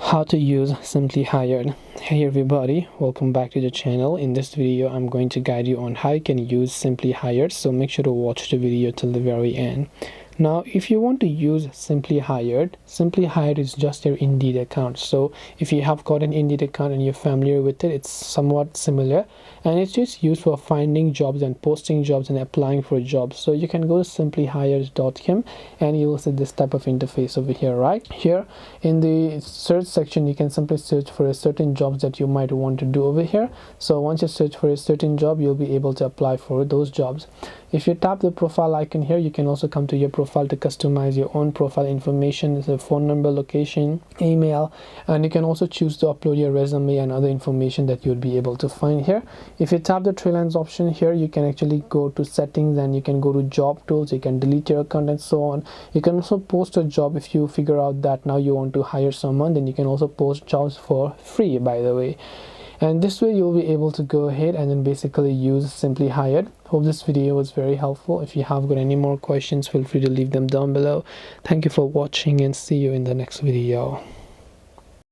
How to use SimplyHired. Hey everybody, welcome back to the channel. In this video I'm going to guide you on how you can use SimplyHired, so make sure to watch the video till the very end. Now if you want to use SimplyHired is just your Indeed account. So if you have got an Indeed account and you're familiar with it, it's somewhat similar, and it's just used for finding jobs and posting jobs and applying for jobs. So you can go to simplyhired.com and you'll see this type of interface over here. Right here in the search section, you can simply search for a certain jobs that you might want to do over here. So once you search for a certain job, you'll be able to apply for those jobs. If you tap the profile icon here, you can also come to your profile to customize your own profile information, so phone number, location, email, and you can also choose to upload your resume and other information that you'll be able to find here. If you tap the three lines option here, you can actually go to settings and you can go to job tools. You can delete your account and so on. You can also post a job. If you figure out that now you want to hire someone, then you can also post jobs for free, by the way. And this way you'll be able to go ahead and then basically use SimplyHired. Hope this video was very helpful. If you have got any more questions, feel free to leave them down below. Thank you for watching and see you in the next video.